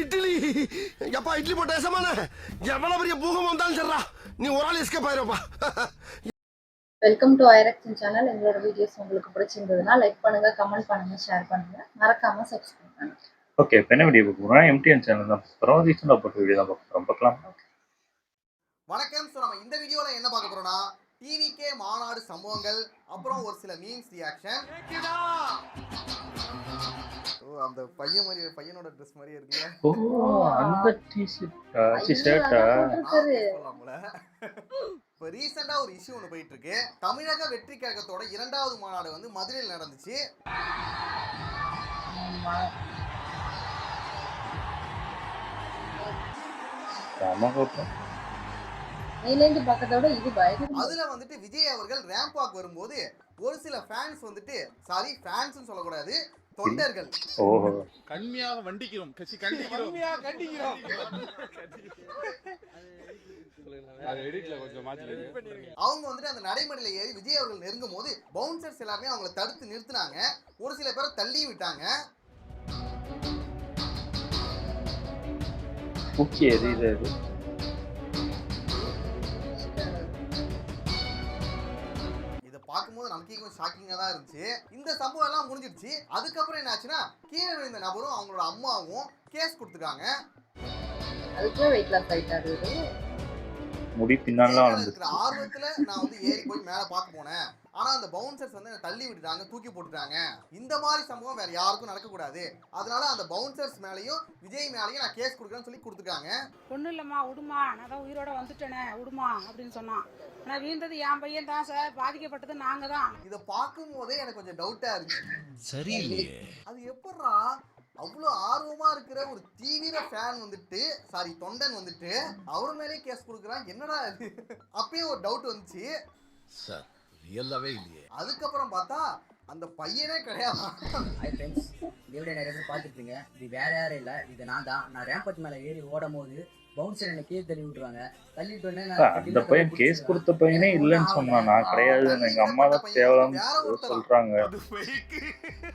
இட்லி எப்பா இட்லி போட்ட ஏசமான எவ்வளவு பெரிய பூகம் வந்தாலும் சரிடா நீ ஒரு ஆள் எஸ்கேப் ஆயிருப்பா. வெல்கம் டு ஐரக்ஷன் சேனல். எங்களோட வீடியோஸ் உங்களுக்கு பிடிச்சிருந்ததுன்னா லைக் பண்ணுங்க, கமெண்ட் பண்ணுங்க, ஷேர் பண்ணுங்க, மறக்காம சப்ஸ்கிரைப் பண்ணுங்க. ஓகே, இப்போ என்ன வீடியோ பார்க்க போறோம்? எம்டிஎன் சேனல் தான் பார்க்குறோம். ரீசெண்டாக போட்ட வீடியோ தான் பார்க்குறோம். பார்க்கலாம். வணக்கம். ஸோ நம்ம இந்த வீடியோவில் என்ன பார்க்க போறோம்னா டிவிகே மாநாடு சம்பவங்கள், அப்புறம் ஒரு சில மீம்ஸ் ரியாக்ஷன். ஓ, அந்த பையனோட ட்ரெஸ் மாதிரியே இருக்குல்ல. ஓ, அந்த டி-ஷர்ட்டா சொல்லலாம்ல. இப்போ ரீசெண்டா ஒரு இஷ்யூ ஒன்று போயிட்டு இருக்கு. தமிழக வெற்றி கழகத்தோட 2வது மாநாடு வந்து மதுரையில் நடந்துச்சு. அதுல வந்துட்டு விஜய் அவர்கள் ரேம்ப் வாக் வரும்போது ஒரு சில ஃபேன்ஸ் வந்துட்டு, சாரி ஃபேன்ஸ் சொல்லக்கூடாது, தொண்டர்கள், ஓஹோ, கண்மையாக வண்டிக்கிறோம் கட்சி கண்டிக்கிறோம் அவங்க வந்துட்டு அந்த நடைமுறையில ஏறி விஜய் அவர்கள் நெருங்கும் போது பவுன்சர்ஸ் எல்லாருமே அவங்களை தடுத்து நிறுத்தினாங்க. ஒரு சில பேரை தள்ளி விட்டாங்க. ஓகே, இது இதை பார்க்கும்போது நமக்கே கொஞ்சம் ஷாக்கிங்கா தான் இருந்துச்சு. இந்த சம்பவம் எல்லாம் முடிஞ்சிருச்சு. அதுக்கப்புறம் என்ன ஆச்சுன்னா, கீழே விழுந்த நபரும் அவங்களோட அம்மாவும் கேஸ் கொடுத்துருக்காங்க. முடி பின்னாலாம் இருக்கிற ஆர்வத்துல நான் வந்து ஏறி போய் மேல பார்க்க போனேன். ஆனா அந்த பவுன்சர்ஸ் வந்து தள்ளி விட்டுட்டாங்க, தூக்கி போட்டுட்டாங்க. இந்த மாதிரி சம்பவம் வேற யாருக்கும் நடக்க கூடாது. அதனால அந்த பவுன்சர்ஸ் மேலயும் விஜய் மேலயும் நான் கேஸ் கொடுக்குறேன்னு சொல்லி கொடுத்துருக்காங்க. ஒன்றும் இல்லைம்மா, விடுமா, நான் தான் உயிரோட வந்துட்டேனே, விடுமா அப்படின்னு சொன்னான். ஆனால் வீழ்ந்தது என் பையன் தான் சார், பாதிக்கப்பட்டது நாங்க தான். இதை பார்க்கும் போதே எனக்கு கொஞ்சம் டவுட்டா இருந்துச்சு. சரியில்லையே, அது எப்படா அவ்வளோ ஆர்வமா இருக்கிற ஒரு தீவிர ஃபேன் வந்துட்டு, சாரி தொண்டன் வந்துட்டு அவர் மேலே கேஸ் கொடுக்குறான், என்னடா இது? அப்பயே ஒரு டவுட் வந்துச்சு சார், ரியலாவே இல்லையே. அதுக்கப்புறம் பார்த்தா அந்த பையனே கிடையாது. ஹாய் ஃப்ரெண்ட்ஸ், வீடியோ நிறைய பேர் பார்த்துருப்பீங்க. இது வேற யாரும் இல்லை, இது நான் தான். நான் ரேம்பட் மேலே ஏறி ஓடும் போது பவுன்சர் என்ன கீழே தள்ளி விட்டுருவாங்க. தள்ளிட்டு அந்த பையன் கேஸ் கொடுத்த பையனே இல்லைன்னு சொன்னான். நான் கிடையாதுன்னு எங்க அம்மா தான் தேவலாம்னு சொல்றாங்க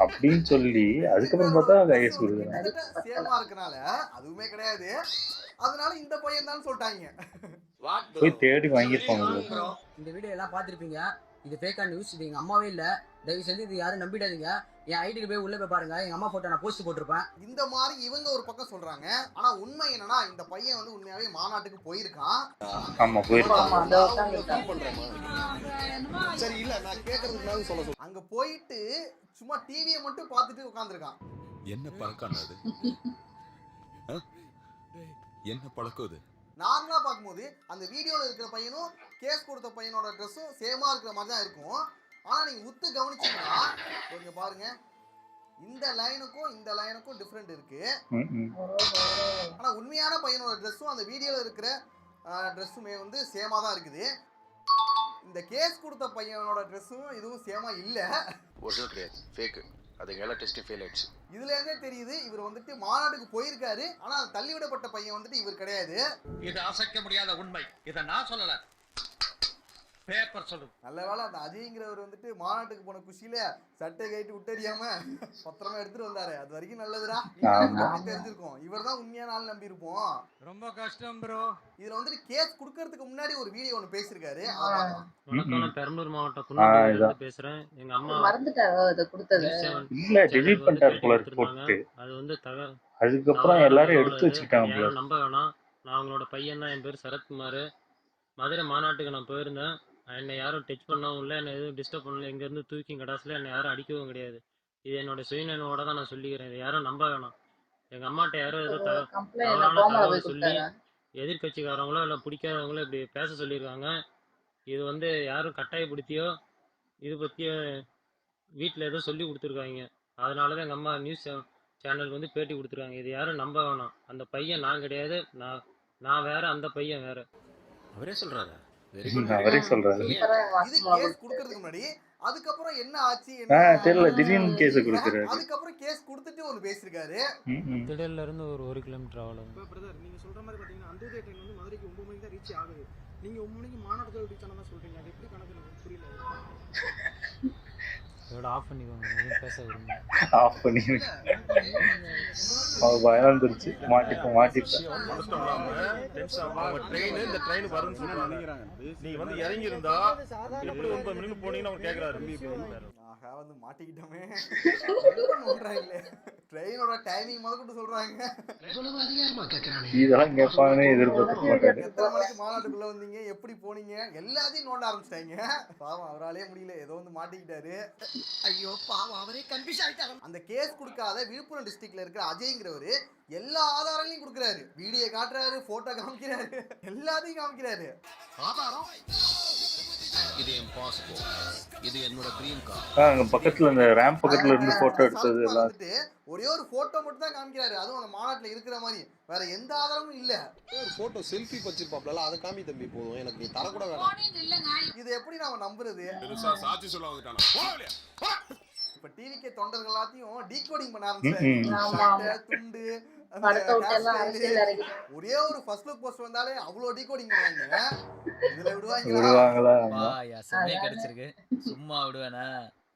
அப்படின்னு சொல்லி அதுக்கப்புறம் பார்த்தா கேஸ் கொடுக்குறாங்க. சேமா இருக்கனால அதுவுமே கிடையாது, அதனால இந்த பையன் தான் சொல்லிட்டாங்க. போய் தேடி வாங்கிருப்பாங்க. இந்த வீடியோ எல்லாம் பார்த்துருப்பீங்க. இது ஃபேக்கா நியூஸ், இது எங்க அம்மாவே இல்லை. தயவு செஞ்சு இது யாரும் நம்பிடாதீங்க. என் ஐடிக்கு போய் உள்ள போய் பாருங்க, எங்க அம்மா போட்டோ நான் போஸ்ட் போட்டிருப்பேன். இந்த மாதிரி இவங்க ஒரு பக்கம் சொல்றாங்க. ஆனா உண்மை என்னன்னா, இந்த பையன் வந்து உண்மையாவே மாநாட்டுக்கு போயிருக்கான். ஆமா, போயிருக்கான். சரி, இல்ல நான் கேக்குறதுக்கு சொல்ல அங்க போயிட்டு சும்மா டிவியை மட்டும் பார்த்துட்டு உட்கார்ந்துருக்கான். என்ன பழக்கம் அது? என்ன பழக்கம் இது? நார்மலா பார்க்கும்போது அந்த வீடியோல இருக்கிற பையனும் கேஸ் கொடுத்த பையனோட ட்ரெஸ்ஸும் சேமா இருக்கிற மாதிரி தான் இருக்கும். ஆனா நீங்க உத்து கவனிச்சீங்கன்னா கொஞ்சம் பாருங்க, இந்த லைனுக்கும் இந்த லைனுக்கும் டிஃபரெண்ட் இருக்கு. ஆனா உண்மையான பையனோட ட்ரெஸ்ஸும் அந்த வீடியோல இருக்கிற ட்ரெஸ்ஸுமே வந்து சேமா தான் இருக்குது. இந்த கேஸ் கொடுத்த பையனோட ட்ரெஸ்ஸும் இதுவும் சேமா இல்ல, ஒரிஜினல் கிடையாது, ஃபேக். அது எல்லா டெஸ்டும் ஃபெயில் ஆயிடுச்சு. இதுல இருந்தே தெரியுது இவர் வந்துட்டு மாநாட்டுக்கு போயிருக்காரு. ஆனா தள்ளிவிடப்பட்ட பையன் வந்துட்டு இவர் கிடையாது. இது அசைக்க முடியாத உண்மை. இதை நான் சொல்லல, பேப்பர் சொல்லும். நல்ல வேலை அந்த அஜய்ங்கிறவர் வந்துட்டு மாநாட்டுக்கு போன குஷியில சட்டை கைட்டு விட்டறியாம பத்திரமா எடுத்துட்டு வந்தாரு. அது வரைக்கும் நல்லதுடா. தெரிஞ்சிருக்கும் இவர் தான் உண்மையான ஆள் நம்பி இருப்போம். ரொம்ப கஷ்டம் ப்ரோ. இதுல வந்துட்டு கேஸ் குடுக்கறதுக்கு முன்னாடி ஒரு வீடியோ ஒன்னு பேசிருக்காரு. வணக்கம், பெரம்பலூர் மாவட்டம் குன்னூர்ல பேசுறேன். எங்க அம்மா மறந்துட்டாரோ இத கொடுத்தது? இல்ல, டெலீட் பண்ணிட்டாரு போல போட்டு. அது வந்து அதுக்கப்புறம் எல்லாரும் எடுத்து வச்சுக்கிட்டாங்க போல. நம்ப வேணாம். நான் அவங்களோட பையன் தான். என் பேர் சரத்குமார். மதுரை மாநாட்டுக்கு நான் போயிருந்தேன். என்னை யாரும் டச் பண்ணவும் இல்லை, என்னை எதுவும் டிஸ்டர்ப் பண்ணல. இங்கேருந்து தூக்கி கடாசில் என்னை யாரும் அடிக்கவும் கிடையாது. இது என்னோட சுயநினைவோட தான் நான் சொல்லிக்கிறேன். இதை யாரும் நம்ப வேணாம். எங்கள் அம்மாட்ட யாரும் ஏதோ தவறான தகவல் சொல்லி எதிர்கட்சிக்காரவங்களோ இல்லை பிடிக்காதவங்களோ இப்படி பேச சொல்லியிருக்காங்க. இது வந்து யாரும் கட்டாயப்படுத்தியோ இது பற்றியோ வீட்டில் ஏதோ சொல்லி கொடுத்துருக்காங்க. அதனால தான் எங்கள் அம்மா நியூஸ் சேனலுக்கு வந்து பேட்டி கொடுத்துருக்காங்க. இது யாரும் நம்ப வேணாம். அந்த பையன் நான் கிடையாது, நான் வேற, அந்த பையன் வேற. அவரே சொல்றாரு. அவரே சொல்றாரு. இது கேஸ் குடுக்கிறதுக்கு முன்னாடி அதுக்கப்புறம் என்ன ஆச்சு தெரியல, திடீர்னு கேஸ் கொடுக்குறாரு. அதுக்கப்புறம் கேஸ் கொடுத்துட்டு ஒன்னு பேசிருக்காரு. திடல்ல இருந்து ஒரு 1 கிலோமீட்டர் ஆகும். பிரதர், நீங்க சொல்ற மாதிரி பாத்தீங்கன்னா அந்தோதய ட்ரெயின் வந்து மதுரைக்கு 9 மணிக்கு தான் ரீச் ஆகுது. நீங்க 9 மணிக்கு மாநாட்டுக்கு ரீச் ஆனதா சொல்றீங்க. அது எப்படி கணக்கு? எனக்கு புரியல. இதோட ஆஃப் பண்ணிக்கோங்க, எதுவும் பேச விரும்புங்க. ஆஃப் பண்ணி அவ பயம் வந்துருச்சு. மாட்டிப்பேன். ட்ரெயின் இந்த ட்ரெயின் வரும்னு சொல்றாங்க. நீங்க வந்து இறங்கி இருந்தா எப்படி 9 மணிக்கு போனீங்கன்னு அவர் கேக்குறாரு. ஆஹா வந்து மாட்டிக்கிட்டோமே. நோன்றாங்களே. ட்ரெயினோட டைமிங் முதல்ல சொல்றாங்க. இதெல்லாம் கேட்பாங்கன்னு எதிர்பார்க்க மாட்டாரு. எத்தனை மணிக்கு மாநாட்டுக்குள்ள வந்தீங்க, எப்படி போனீங்க, எல்லாத்தையும் நோண்ட ஆரம்பிச்சிட்டாங்க. பாவம் அவராலே முடியல, ஏதோ வந்து மாட்டிக்கிட்டாரு. ஐயோ பாவம் அவரே கன்ஃபியூஸ் ஆயிட்டாங்க. அந்த கேஸ் கொடுக்காத விழுப்புரம் டிஸ்ட்ரிக்ட்ல இருக்கிற அஜய்ங்கிறவரு எல்லா ஆதாரங்களையும் கொடுக்குறாரு. வீடியோ காட்டுறாரு, போட்டோ காமிக்கிறாரு, எல்லாத்தையும் காமிக்கிறாரு. ஆதாரம் இது இம்பாசிபிள். இது என்னோட ட்ரீம் கார். அங்க பக்கத்துல இந்த ரேம்ப் பக்கத்துல இருந்து போட்டோ எடுத்தது எல்லாம் ஒரே ஒரு போட்டோ மட்டும் தான் காமிக்கிறாரு. அதுவும் அந்த மாநாட்டுல இருக்கிற மாதிரி வேற எந்த ஆதாரமும் இல்ல. ஒரு போட்டோ செல்ஃபி வச்சிருப்பாப்ல, அதை காமி தம்பி போதும், எனக்கு நீ தர கூட வேணாம். இது எப்படி நாம நம்புறது? சாட்சி சொல்ல வந்துட்டானா? இப்ப டிவிக்கு தொண்டர்கள் எல்லாத்தையும் டீகோடிங் பண்ண ஆரம்பிச்சாரு. துண்டு ஒரே ஒரு ஃபர்ஸ்ட் லுக் போஸ்ட் வந்தாலே அவ்வளவு டீகோடிங் பண்ணுவாங்க. இதுல விடுவாங்களா? கிடைச்சிருக்கு, சும்மா விடுவேனா?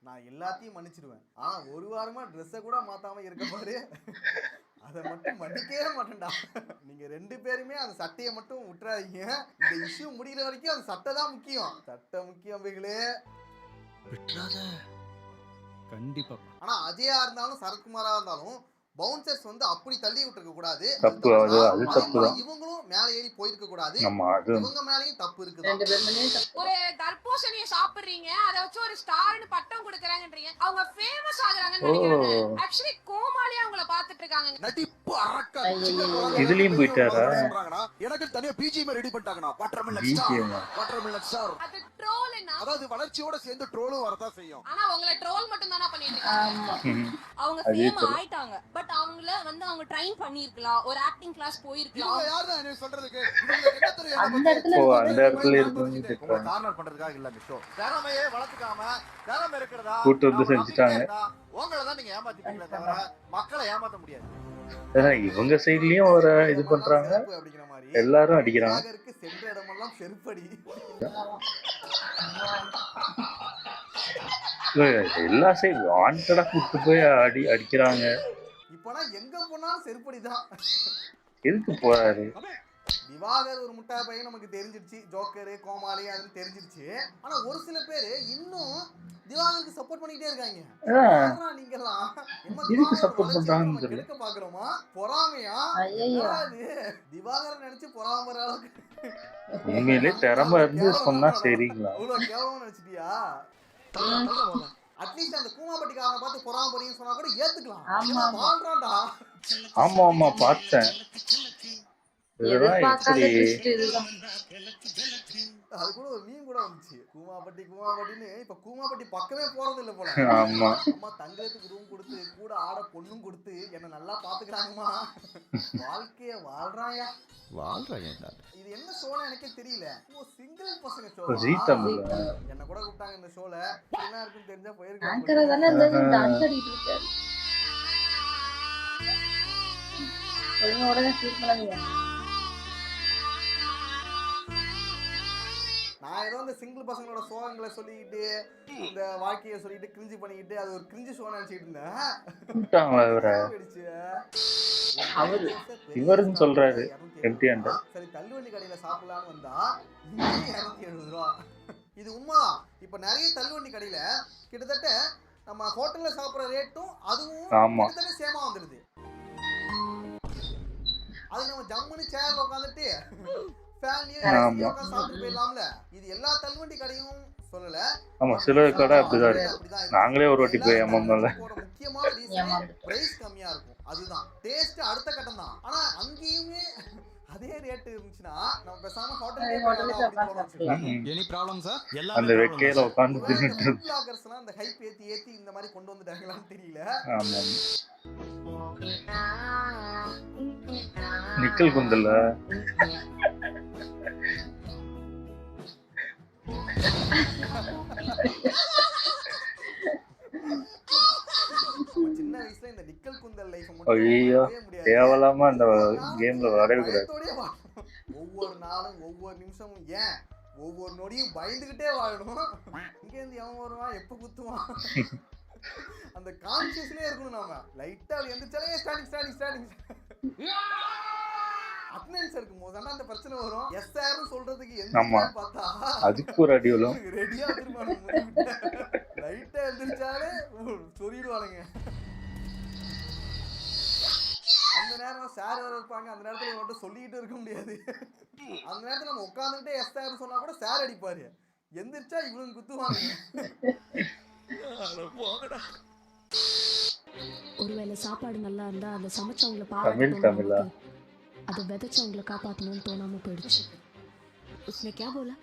நான் எல்லாத்தையும் மன்னிச்சிடுவேன். ஆனா ஒரு வாரமா ட்ரெஸ்ஸை கூட மாத்தாம இருக்க பாரு, அதை மட்டும் மன்னிக்கவே மாட்டேன்டா. நீங்க 2 பேருமே அந்த சட்டையை மட்டும் விட்டுறாதீங்க. இந்த இஷ்யூ முடிகிற வரைக்கும் அந்த சட்டை தான் முக்கியம். சட்டை முக்கியம் பிகளே, விட்டுறாத. கண்டிப்பா. ஆனா அஜயா இருந்தாலும் சரத்குமாரா இருந்தாலும் பவுன்சர்ஸ் வந்து அப்படி தள்ளி விட்டுருக்க கூடாது. தப்பு, அது தப்புதான். இவங்களும் மேல ஏறி போயிருக்க கூடாது. இவங்க மேலயும் தப்பு இருக்குது. ஒரு தர்பூசணியை சாப்பிடுறீங்க, அதை வச்சு ஒரு ஸ்டார்னு பட்டம் கொடுக்கறாங்கன்றீங்க. அவங்க ஃபேமஸ் ஆகுறாங்கன்னு நினைக்கிறாங்க. ஆக்சுவலி கோமாளியா அவங்கள பாத்துட்டு இருக்காங்க. நடிப்பு அரக்க இதுலயும் போயிட்டாரா? எனக்கு தனியா பிஜிஎம் ரெடி பண்ணிட்டாங்கனா. Watermelon star. அது ட்ரோல்னா, அதாவது வளர்ச்சியோட சேர்ந்து ட்ரோலும் வரதா செய்யும். ஆனா அவங்கள ட்ரோல் மட்டும் தான பண்ணிட்டு இருக்காங்க. அவங்க ஃபேமஸ் ஆயிட்டாங்க. பட் அவங்கள வந்து அவங்க ட்ரெயின் பண்ணிருக்கலாம், ஒரு ஆக்டிங் கிளாஸ் போயிருக்கலாம். இவங்க யாரா என்ன சொல்றதுக்கு? இவங்களுக்கு என்ன தெரியும்? அந்த இடத்துல இருந்து கார்னர் பண்றதுக்காக இல்ல இந்த ஷோ. திறமையே வளர்த்துக்காம திறமை இருக்கிறதா கூட்டு வந்து செஞ்சுட்டாங்க. உங்களை தான் நீங்க ஏமாத்திட்டீங்களே தவிர மக்களை ஏமாத்த முடியாது. இவங்க சைட்லயும் ஒரு இது பண்றாங்க, எல்லாரும் அடிக்கிறாங்க. சென்ற இடமெல்லாம் செருப்படி. எல்லா சைடு வாண்டடா கூட்டு போய் அடிக்கிறாங்க. இப்பனா எங்க போனாலும் செருப்படிதான். எதுக்கு போறாரு? திவாகர் ஒரு முட்டா பையன் நமக்கு தெரிஞ்சிருச்சு, ஜோக்கரு கோமாளி அதுன்னு தெரிஞ்சிருச்சு. ஆனா ஒரு சில பேரு இன்னும் திவாகருக்கு சப்போர்ட் பண்ணிட்டே இருக்காங்க. நீங்கலாம் எதுக்கு சப்போர்ட் பண்றாங்கன்னு தெரியல. எடுக்க பாக்குறோமா? பொறாமையா? திவாகர் நினைச்சு பொறாமற அளவுக்கு உண்மையிலே திறமை இருந்து சொன்னா சரிங்களா? அவ்வளவு கேவலமா நினைச்சிட்டியா? அட்லீஸ்ட் அந்த கூமாப்பட்டிக்காரனை பார்த்து பொறாமறீங்கன்னு சொன்னா கூட ஏத்துக்கலாம். வாழ்றான்டா. ஆமா பார்த்தேன். அது கூட ஒரு மீன் கூட வந்துச்சு, கூமாப்பட்டின்னு. இப்ப கூமாப்பட்டி பக்கமே போறது இல்ல போல. ஆமா, அம்மா தங்கறதுக்கு ரூம் கொடுத்து கூட ஆட பொண்ணும் கொடுத்து என்ன நல்லா பாத்துக்கிறாங்கம்மா. வாழ்க்கைய வாழ்றாயா. இது என்ன ஷோன்னு எனக்கே தெரியல. சிங்கிள் பசங்க ஷோ. என்ன கூட கூப்பிட்டாங்க இந்த ஷோல. என்ன இருக்குன்னு தெரிஞ்சா போயிருக்காங்க. நான் ஏதோ இந்த சிங்கிள் பசங்களோட சோகங்களை சொல்லிக்கிட்டு இந்த வாழ்க்கையை சொல்லிட்டு கிரிஞ்சு பண்ணிக்கிட்டு அது ஒரு கிரிஞ்சு ஷோ நினைச்சிட்டு இருந்தேன். இவருன்னு சொல்றாரு எம்டிஆர். சரி தள்ளுவண்டி கடையில சாப்பிடலான்னு வந்தா 270 ரூபா. இது உண்மை. இப்ப நிறைய தள்ளுவண்டி கடையில கிட்டத்தட்ட நம்ம ஹோட்டல்ல சாப்பிடுற ரேட்டும் அதுவும் கிட்டத்தட்ட சேமா வந்துடுது. அது நம்ம ஜம்முன்னு சேர்ல உட்காந்துட்டு சாப்பிட்டு போயிடலாம்ல. இது எல்லா தள்ளுவண்டி கடையும் சொல்லல. ஆமா, சில கடை அப்படிதான் இருக்கு. நாங்களே ஒரு வாட்டி போய் ஏமாந்தோம்ல. முக்கியமான ரீசன் பிரைஸ் கம்மியா இருக்கும். அதுதான் டேஸ்ட் அடுத்த கட்டம் தான். ஆனா அங்கேயுமே அதே ரேட் இருந்துச்சுன்னா நம்ம பேசாம ஹோட்டல்ல போலாம். Any problem sir? அந்த வெக்கையில உட்கார்ந்து தின்னுட்டு வ்ளாகர்ஸ்லாம் அந்த ஹைப் ஏத்தி இந்த மாதிரி கொண்டு வந்துட்டாங்களான்னு தெரியல. ஆமா, நிக்கல் குந்தல்ல சின்ன வயசுல இந்த நிக்கல் குந்தல் லைஃப் ஐயோ கேவலமா அந்த கேம்ல விளையாடவே கூடாது. ஒவ்வொரு நாளும் ஒவ்வொரு நிமிஷமும் ஏன் ஒவ்வொரு நொடியும் பயந்துகிட்டே வாழணும். இங்க இருந்து எவன் வருவான் எப்ப குத்துவான் அந்த கான்சியஸ்லயே இருக்கணும். நாம லைட்டா எந்திரிச்சாலே ஸ்டாண்டிங் அட்டெண்டன்ஸ் இருக்கும்போது ஆனா அந்த பிரச்சனை வரும். எஸ்ஆர்னு சொல்றதுக்கு எந்திரிச்சா பார்த்தா அதுக்கு ஒரு அடி வரும். ரெடியா திரும்ப லைட்டா எந்திரிச்சாலே சொல்லிடுவானுங்க. அந்த நேரம் சார் வேற இருப்பாங்க. அந்த நேரத்துல இவன்கிட்ட சொல்லிக்கிட்டு இருக்க முடியாது. அந்த நேரத்துல நம்ம உட்காந்துக்கிட்டே எஸ்ஆர்னு சொன்னா கூட சார் அடிப்பாரு. எந்திரிச்சா இவனுக்கு குத்துவானுங்க. ஒருவேளை சாப்பாடு நல்லா இருந்தா அந்த சமைச்சவங்களை தமிழா அதை விதைச்சவங்களை காப்பாற்றணும்னு தோணாம போயிடுச்சு. उसने क्या बोला?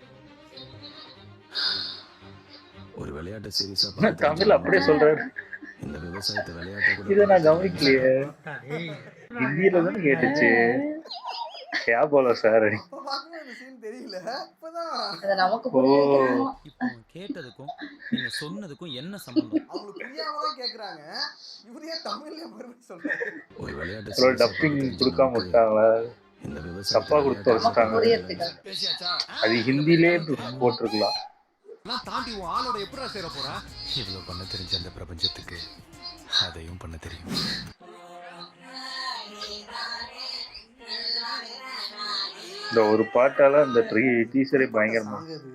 ஒரு விளையாட்டு சீரியஸா தமிழ் அப்படியே சொல்றாரு. இந்த விவசாயத்தை விளையாட்ட கூட இதை நான் கவனிக்கலையே. ஹிந்தியில தான் கேட்டுச்சு. क्या बोला சார்? தெரியல. இப்பதான் இப்போ கேட்டதுக்கும் நீங்க சொன்னதுக்கும் என்ன சம்பந்தம்? அவங்க புரியாம தான் கேக்குறாங்க. இவரே தமிழ்ல மறுபடியும் சொல்றாரு. ஒரு விளையாட்டு டப்பிங் கொடுக்காம விட்டாங்களா? இந்த விவசாயத்தை தப்பா கொடுத்து வச்சிட்டாங்க. அது ஹிந்திலே போட்டிருக்கலாம். நான் தாண்டி உன் ஆளோட எப்படா சேர போறா? இவ்வளவு பண்ண தெரிஞ்ச அந்த பிரபஞ்சத்துக்கு அதையும் பண்ண தெரியும். இந்த ஒரு பாட்டால அந்த டீசரே பயங்கரமா. இது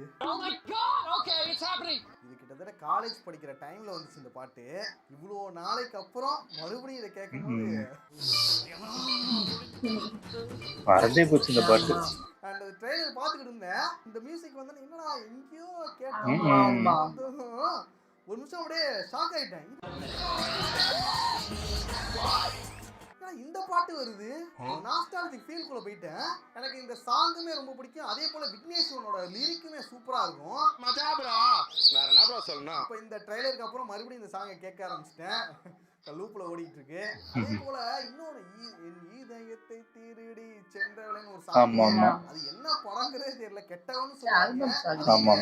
கிட்டத்தட்ட காலேஜ் படிக்கிற டைம்ல வந்துச்சு இந்த பாட்டு. இவ்வளோ நாளைக்கு அப்புறம் மறுபடியும் இதை கேட்கும்போது மறந்தே போச்சு இந்த பாட்டு. அந்த ட்ரெயிலர் பார்த்துக்கிட்டு இருந்தேன். இந்த மியூசிக் வந்து என்னடா எங்கேயோ கேட்டேன். ஒரு நிமிஷம் அப்படியே ஷாக் ஆயிட்டேன். இந்த பாட்டு வருது. நாஸ்டாலஜிக் ஃபீல் குள்ள போயிட்டேன். எனக்கு இந்த சாங்குமே ரொம்ப பிடிக்கும். அதே போல விக்னேஸ்வரனோட லிரிக்குமே சூப்பரா இருக்கும். வேற என்ன ப்ரோ சொல்லணும்? இப்போ இந்த ட்ரைலருக்கு அப்புறம் மறுபடியும் இந்த சாங்கை கேட்க ஆரம்பிச்சிட்டேன். லூப்ல ஓடிட்டு இருக்கு. அதே போல இன்னொரு என் இதயத்தை திருடி சென்றவளேன்னு ஒரு சாங். அது என்ன படங்கிறதே தெரியல. கெட்டவன்னு சொல்றாங்க.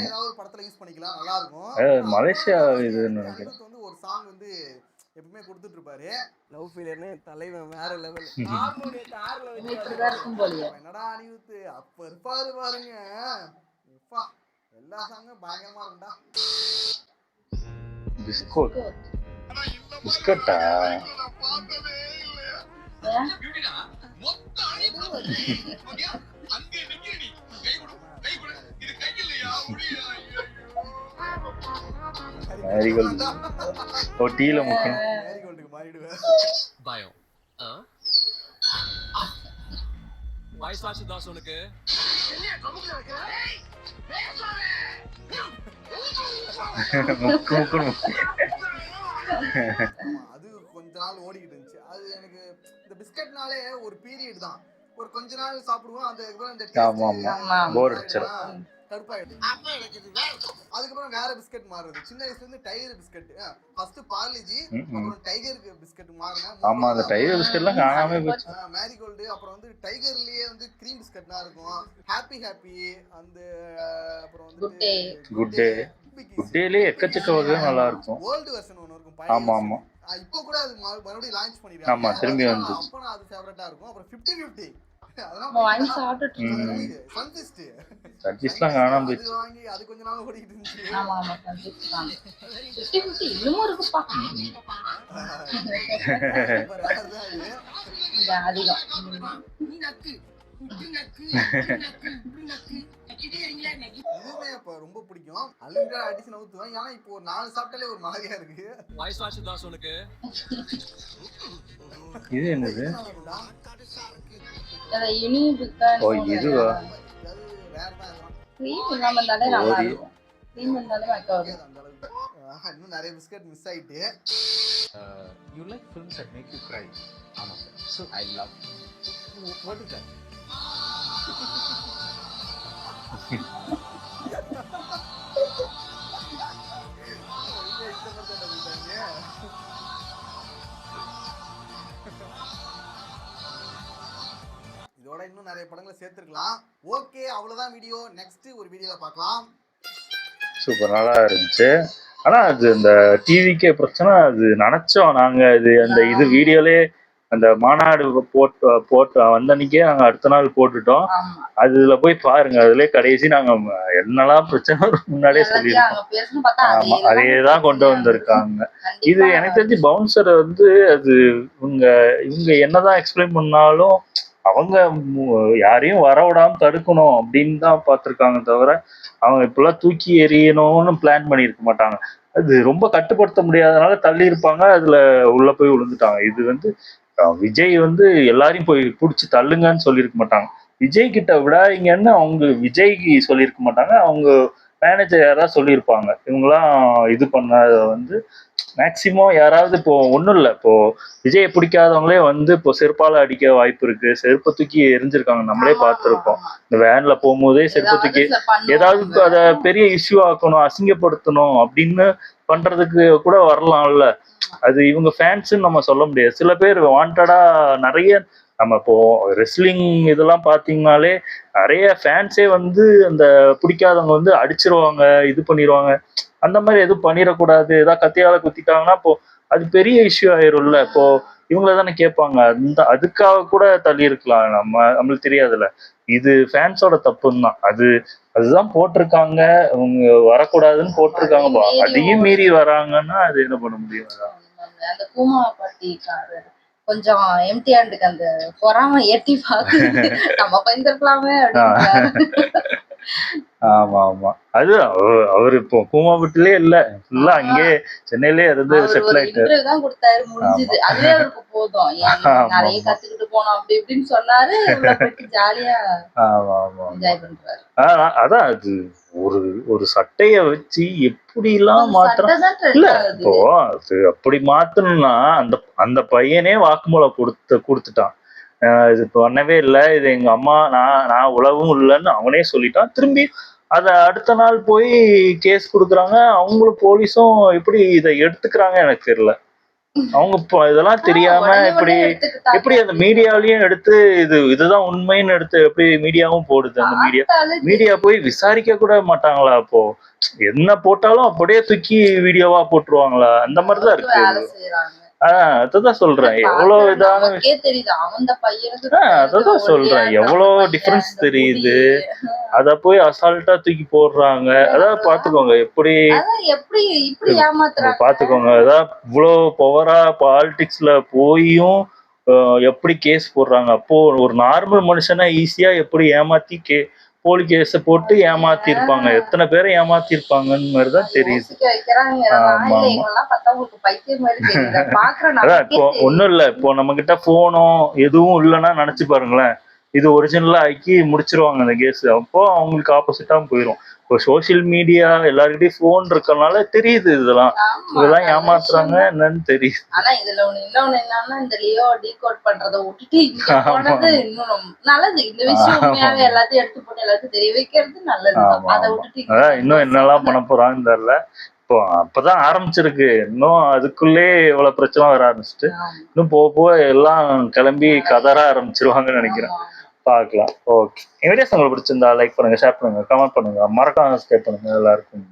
ஏதாவது ஒரு படத்துல யூஸ் பண்ணிக்கலாம், நல்லா இருக்கும். மலேசியா இதுன்னு நினைக்கிறேன். வந்து ஒரு சாங் வந்து எப்பவுமே கொடுத்துட்டு இருப்பாரு. லவ் ஃபீலர்னு தலைவன் வேற லெவல். என்னடா அனிருத் அப்ப இருப்பாரு பாருங்க. எல்லா சாங்கும் பயங்கரமா இருக்கும்டா. பிஸ்கட்டா? மேரிகோல்டு டீல முக்கியம். மேரிகோல்டுக்கு மாறிடுவேன். பயம். வாய்ஸ் வாட்ச் தாஸ் உனக்கு. அது கொஞ்ச நாள் ஓடிக்கிட்டு இருந்துச்சு. அது எனக்கு இந்த பிஸ்கட்னாலே ஒரு பீரியட் தான். ஒரு கொஞ்ச நாள் சாப்பிடுவோம். அந்த போர் அடிச்சிடும், கடுப்பாயிடுது. அதுக்கப்புறம் வேற பிஸ்கட் மாறுது. சின்ன வயசுல இருந்து டைகர் பிஸ்கட். ஃபர்ஸ்ட் பார்லிஜி, அப்புறம் டைகருக்கு பிஸ்கட் மாறினேன். ஆமா, அந்த டைகர் பிஸ்கட்லாம் காணாம போச்சு. மேரிகோல்டு, அப்புறம் வந்து டைகர்லயே வந்து கிரீம் பிஸ்கட்னா இருக்கும். ஹாப்பி அந்த அப்புறம் வந்து குட் டேலயே எக்கச்சக்க வகை நல்லா இருக்கும். ஓல்ட் வெர்ஷன் ஒன்னு இருக்கும். ஆமா ஆமா, இப்போ கூட அது மறுபடியும் லான்ச் பண்ணிருக்காங்க. ஆமா, திரும்பி வந்து அப்ப நான் அது ஃபேவரட்டா இருக்கும். அப்புறம் 50-50 சர்வீஸ்லாம் காணாம போச்சு. அது கொஞ்ச நாள் ஓடிட்டு இருந்துச்சு. ஆமா ஆமா, இன்னும் இருக்குப்பா. இதுவுமே இப்ப ரொம்ப பிடிக்கும். அன்லிமிட்டட் அடிஷன் ஊத்துவேன். ஏன்னா இப்போ ஒரு 4 சாப்பிட்டாலே ஒரு மாதிரியா இருக்கு. வாய்ஸ் வாட்ச் தாஸ் உனக்கு. இது என்னது? அத யூனிபிக்கா. ஓ, இதுவா? க்ரீம் இல்லாம இருந்தாலே நல்லா இருக்கும். க்ரீம் இருந்தாலே மக்கா வரும். இன்னும் நிறைய பிஸ்கட் மிஸ் ஆயிட்டு. You like films that make you cry? ஆமா sir. So I love. What is that? இதோட இன்னும் நிறைய படங்களை சேர்த்துக்கலாம். ஓகே, அவ்வளவுதான் வீடியோ. நெக்ஸ்ட் ஒரு வீடியோல பார்க்கலாம். சூப்பர், நல்லா இருந்துச்சு. ஆனா அது இந்த டிவிக்கே பிரச்சனை. அது நினைச்சோம் நாங்க, அது அந்த இது வீடியோலே அந்த மாநாடு போட்டு வந்த அன்னைக்கே நாங்க அடுத்த நாள் போட்டுட்டோம். ஆமா அதுல போய் பாருங்க. அதுலயே கடைசி நாங்க என்னெல்லாம் பிரச்சனை முன்னாடியே எல்லாத்தையும் சொல்லியிருக்கோம். அங்க பேசணும் பார்த்தா ஆமா அதேதான் அதேதான் கொண்டு வந்திருக்காங்க. இது கண்டிப்பா எனக்கு தெரிஞ்சு பவுன்சர் வந்து அது இவங்க இவங்க என்னதான் எக்ஸ்பிளைன் பண்ணாலும் அவங்க யாரையும் வர விடாம தடுக்கணும் அப்படின்னு தான் பார்த்துருக்காங்க தவிர அவங்க இப்பெல்லாம் தூக்கி எறியணும்னு பிளான் பண்ணியிருக்க மாட்டாங்க. அது ரொம்ப கட்டுப்படுத்த முடியாதனால தள்ளி இருப்பாங்க. அதுல உள்ள போய் விழுந்துட்டாங்க. இது வந்து விஜய் வந்து எல்லாரையும் போய் பிடிச்சி தள்ளுங்கன்னு சொல்லியிருக்க மாட்டாங்க. விஜய் கிட்ட விடாதீங்கன்னு அவங்க விஜய்க்கு சொல்லியிருக்க மாட்டாங்க. அவங்க மேனேஜர் யாராவது சொல்லியிருப்பாங்க. இவங்கெல்லாம் இது பண்ணாத வந்து மேக்சிமம் யாராவது இப்போ ஒன்றும் இல்லை. இப்போ விஜயை பிடிக்காதவங்களே வந்து இப்போ செருப்பால அடிக்க வாய்ப்பு இருக்கு. செருப்பை தூக்கி எரிஞ்சிருக்காங்க. நம்மளே பார்த்துருக்கோம். இந்த வேன்ல போகும்போதே செருப்பை தூக்கி ஏதாவது அதை பெரிய இஷ்யூ ஆக்கணும், அசிங்கப்படுத்தணும் அப்படின்னு பண்றதுக்கு கூட வரலாம்ல. அது இவங்க ஃபேன்ஸ்ன்னு நம்ம சொல்ல முடியாது. சில பேர் வாண்டடா நிறைய நம்ம இப்போ ரெஸ்லிங் இதெல்லாம் பார்த்தீங்கன்னாலே நிறைய ஃபேன்ஸே வந்து அந்த பிடிக்காதவங்க வந்து அடிச்சிருவாங்க, இது பண்ணிடுவாங்க. அந்த மாதிரி எதுவும் பண்ணிடக்கூடாது. ஏதாவது கத்தியால குத்திட்டாங்கன்னா இப்போ அது பெரிய இஷ்யூ ஆயிரும்ல. இப்போ இவங்கள தானே கேட்பாங்க. அதுக்காக கூட தள்ளி இருக்கலாம். நம்மளுக்கு தெரியாதுல்ல. இது ஃபேன்ஸோட தப்புன்னு தான். அதுதான் போட்டிருக்காங்க. அவங்க வரக்கூடாதுன்னு போட்டிருக்காங்க. அதையும் மீறி வராங்கன்னா அது என்ன பண்ண முடியும்? அந்த கூமாப்பட்டிக்காரர் கொஞ்சம் எம்டிஆண்டுக்கு அந்த பொறாம ஏற்றி பாக்குது. நம்ம பயந்துருக்கலாமே அப்படின்னு. ஆமா ஆமா அது அவரு இப்போ கூமாப்பட்டிலே இல்ல, ஃபுல்லா அங்கே சென்னையிலே இருந்து செட்டில் ஆயிட்டாரு. இன்டர்வியூ தான் கொடுத்தாரு, முடிஞ்சது. அதுவே அவருக்கு போதும். நிறைய கத்துக்கிட்டு போனோம் அப்படி இப்படின்னு சொன்னாரு. ஜாலியா என்ஜாய் பண்றாரு. அதான் அது ஒரு சட்டைய வச்சு எப்படி எல்லாம் மாத்திரம் இல்ல. இப்போ அது அப்படி மாத்தணும்னா அந்த பையனே வாக்குமூலம் கொடுத்துட்டான். இது பண்ணவே இல்லை, இது எங்க அம்மா நான் உழவும் இல்லைன்னு அவனே சொல்லிட்டான். திரும்பி அதை அடுத்த நாள் போய் கேஸ் கொடுக்குறாங்க. அவங்களும் போலீஸும் எப்படி இதை எடுத்துக்கிறாங்க எனக்கு தெரியல. அவங்க இதெல்லாம் தெரியாம எப்படி அந்த மீடியாவிலயும் எடுத்து இதுதான் உண்மைன்னு எடுத்து எப்படி மீடியாவும் போடுது. அந்த மீடியா போய் விசாரிக்க கூட மாட்டாங்களா? அப்போ என்ன போட்டாலும் அப்படியே தூக்கி வீடியோவா போட்டுருவாங்களா? அந்த மாதிரிதான் இருக்கு. அதான் சொல்றேன். எவ்வளவு இதான அதான் சொல்றேன். எவ்வளவு டிஃபரன்ஸ் தெரியுது. அத போய் அசால்ட்டா தூக்கி போடுறாங்க. அதான் பாத்துக்கோங்க எப்படி பாத்துக்கோங்க. அதான் இவ்வளவு பவரா பாலிடிக்ஸ்ல போயும் எப்படி கேஸ் போடுறாங்க. அப்போ ஒரு நார்மல் மனுஷனா ஈஸியா எப்படி ஏமாத்தி போலி கேஸ போட்டு ஏமாத்தி இருப்பாங்க. எத்தனை பேரை ஏமாத்தி இருப்பாங்கன்னு மாதிரிதான் தெரியுது. அதான் இப்போ ஒண்ணும் இல்ல. இப்போ நம்ம கிட்ட போனோ எதுவும் இல்லைன்னா நினைச்சு பாருங்களேன். இது ஒரிஜினலா ஆக்கி முடிச்சிருவாங்க அந்த கேஸ். அப்போ அவங்களுக்கு ஆப்போசிட்டா போயிடும். இப்போ சோசியல் மீடியா எல்லாருக்கிட்டையும் போன் இருக்கறனால தெரியுது இதெல்லாம் ஏமாத்துறாங்க என்னன்னு தெரியுது. ஆனா இதுல இன்னொன்னு என்னன்னா, இந்த லியோ டீகோட் பண்றதை விட்டுட்டு இங்க போனது இன்னும் நல்லது. இந்த விஷயம் உண்மையாவே எல்லாத்தையும் எடுத்து போட்டு எல்லாத்தையும் தெரிய வைக்கிறது நல்லது. அதை விட்டுட்டு அதான் இன்னும் என்னெல்லாம் பண்ண போறான்னு தெரியல. இப்போ அப்பதான் ஆரம்பிச்சிருக்கு. இன்னும் அதுக்குள்ளே இவ்வளவு பிரச்சனை வர ஆரம்பிச்சுட்டு இன்னும் போக எல்லாம் கிளம்பி கதற ஆரம்பிச்சிருவாங்கன்னு நினைக்கிறேன். பார்க்கலாம். ஓகே, வீடியோஸ் உங்களுக்கு பிடிச்சிருந்தா லைக் பண்ணுங்க, ஷேர் பண்ணுங்க, கமெண்ட் பண்ணுங்க, மறக்காம சப்ஸ்கிரைப் பண்ணுங்க. எல்லாருக்கும்